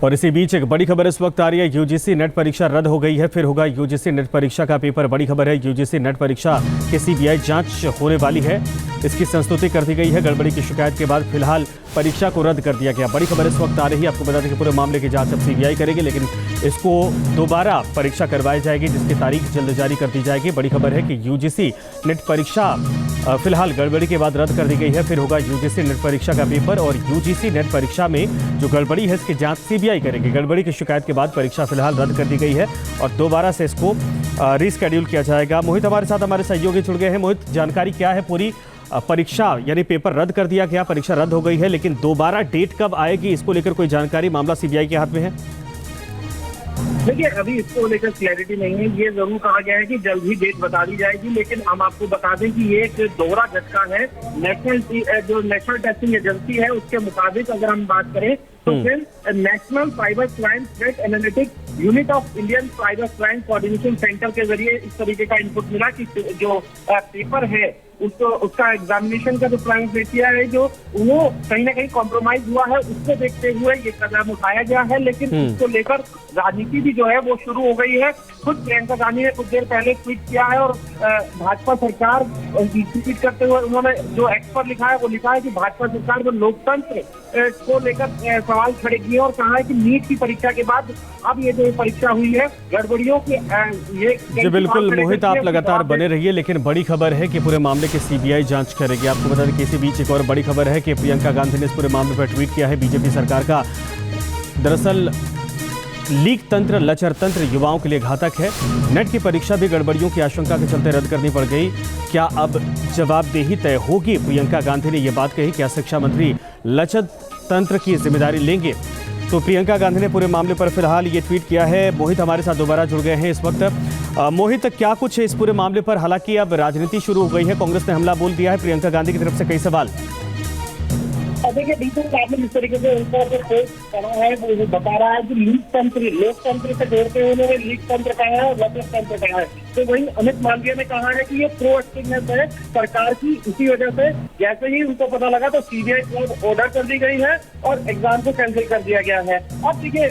और इसी बीच एक बड़ी खबर इस वक्त आ रही है। यूजीसी नेट परीक्षा रद्द हो गई है, फिर होगा यूजीसी नेट परीक्षा का पेपर। बड़ी खबर है, यूजीसी नेट परीक्षा की सीबीआई जांच होने वाली है। इसकी संस्तुति कर दी गई है। गड़बड़ी की शिकायत के बाद फिलहाल परीक्षा को रद्द कर दिया गया। बड़ी खबर इस वक्त आ रही है। आपको बता दें कि पूरे मामले की जांच अब सीबीआई करेगी, लेकिन इसको दोबारा परीक्षा करवाई जाएगी, जिसकी तारीख जल्द जारी कर दी जाएगी। बड़ी खबर है कि यूजीसी नेट परीक्षा फिलहाल गड़बड़ी के बाद रद्द कर दी गई है। फिर होगा यूजीसी नेट परीक्षा का पेपर और यूजीसी नेट परीक्षा में जो गड़बड़ी है इसकी जांच सीबीआई करेगी। गड़बड़ी की शिकायत के बाद परीक्षा फिलहाल रद्द कर दी गई है और दोबारा से इसको रीस्केड्यूल किया जाएगा। मोहित हमारे साथ हमारे सहयोगी जुड़ गए हैं। मोहित, जानकारी क्या है पूरी? परीक्षा यानी पेपर रद्द कर दिया गया, परीक्षा रद्द हो गई है, लेकिन दोबारा डेट कब आएगी इसको लेकर कोई जानकारी? मामला सीबीआई के हाथ में है। देखिए, अभी इसको लेकर क्लैरिटी नहीं है। ये जरूर कहा गया है कि जल्द ही डेट बता दी जाएगी, लेकिन हम आपको बता दें कि ये एक दोहरा झटका है। नेशनल टेस्टिंग एजेंसी है, उसके मुताबिक अगर हम बात करें तो फिर national cyber crime threat analytics unit of Indian cyber crime coordination centre के जरिए इस तरीके का इनपुट मिला कि जो पेपर है उसका एग्जामिनेशन का जो प्राइम क्राइटेरिया है जो वो कहीं ना कहीं कॉम्प्रोमाइज हुआ है, उसको देखते हुए ये कदम उठाया गया है। लेकिन इसको लेकर राजनीति भी जो है वो शुरू हो गई है। खुद प्रियंका गांधी ने कुछ देर पहले ट्वीट किया है और भाजपा सरकार ट्वीट करते हुए उन्होंने जो एक्स पर लिखा है वो लिखा है कि भाजपा सरकार वो लोकतंत्र को लेकर सवाल खड़े किए और कहा है कि नीट की परीक्षा के बाद अब ये जो परीक्षा हुई है गड़बड़ियों की ये जी बिल्कुल मोहित, आप लगातार बने रहिए। लेकिन बड़ी खबर है कि पूरे मामले की सीबीआई जांच करेगी। आपको बता दें कि इसी बीच एक और बड़ी खबर है कि प्रियंका गांधी ने इस पूरे मामले पर ट्वीट किया है। बीजेपी सरकार का दरअसल लीक तंत्र, लचर तंत्र युवाओं के लिए घातक है। नेट की परीक्षा भी गड़बड़ियों की आशंका के चलते रद्द करनी पड़ गई। क्या अब जवाबदेही तय होगी? प्रियंका गांधी ने यह बात कही। क्या शिक्षा मंत्री लचर तंत्र की जिम्मेदारी लेंगे? तो प्रियंका गांधी ने पूरे मामले पर फिलहाल ये ट्वीट किया है। मोहित हमारे साथ दोबारा जुड़ गए हैं इस वक्त। मोहित, क्या कुछ है इस पूरे मामले पर? हालांकि अब राजनीति शुरू हो गई है, कांग्रेस ने हमला बोल दिया है, प्रियंका गांधी की तरफ से कई सवाल। देखिए, बिल्कुल आपने जिस तरीके से उनका जो पोस्ट करा है वो बता रहा है कि लीक तंत्र, लोकतंत्र से जोड़ते हुए उन्होंने लीक तंत्र कहा है और लचर तंत्र कहा है। तो वहीं अमित मालवीय ने कहा है कि ये प्रोएक्टिवनेस है सरकार की। इसी वजह से जैसे ही उनको पता लगा तो सीबीआई को ऑर्डर कर दी गई है और एग्जाम को कैंसिल कर दिया गया है। अब देखिए,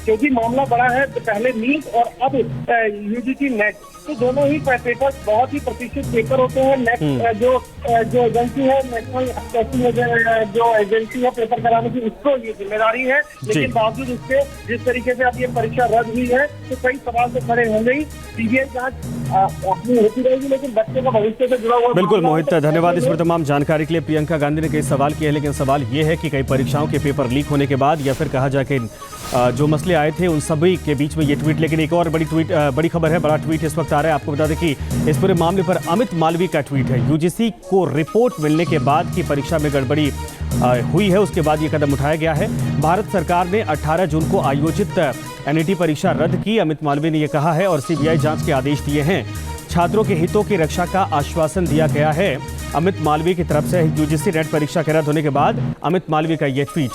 क्योंकि मामला बड़ा है तो पहले नीट और अब यूजीसी नेट, तो दोनों ही पेपर बहुत ही प्रतिष्ठित पेपर होते हैं। नेट जो एजेंसी है, नेशनल टेस्टिंग जो एजेंसी है पेपर कराने की, उसको ये जिम्मेदारी है। लेकिन बावजूद उसके जिस तरीके से अब ये परीक्षा रद्द हुई है तो कई सवाल तो खड़े होंगे ही। सीबीआई जांच अपनी होती रहेगी, लेकिन बच्चे का भविष्य से जुड़ा हुआ। बिल्कुल मोहित, धन्यवाद इस पर तमाम जानकारी के लिए। प्रियंका गांधी ने कई सवाल किए, लेकिन सवाल ये है कि कई परीक्षाओं के पेपर लीक होने के बाद या फिर कहा जाए कि जो मसले आए थे उन सभी के बीच में ये ट्वीट। लेकिन एक और बड़ी खबर है, बड़ा ट्वीट इस वक्त आ रहा है। आपको बता दें कि इस पूरे मामले पर अमित मालवीय का ट्वीट है। यूजीसी को रिपोर्ट मिलने के बाद की परीक्षा में गड़बड़ी हुई है, उसके बाद ये कदम उठाया गया है। भारत सरकार ने 18 जून को आयोजित एनईटी परीक्षा रद्द की, अमित मालवीय ने यह कहा है, और सीबीआई जांच के आदेश दिए हैं। छात्रों के हितों की रक्षा का आश्वासन दिया गया है। अमित मालवीय की तरफ से यूजीसी नेट परीक्षा के रद्द होने के बाद अमित मालवीय का यह ट्वीट।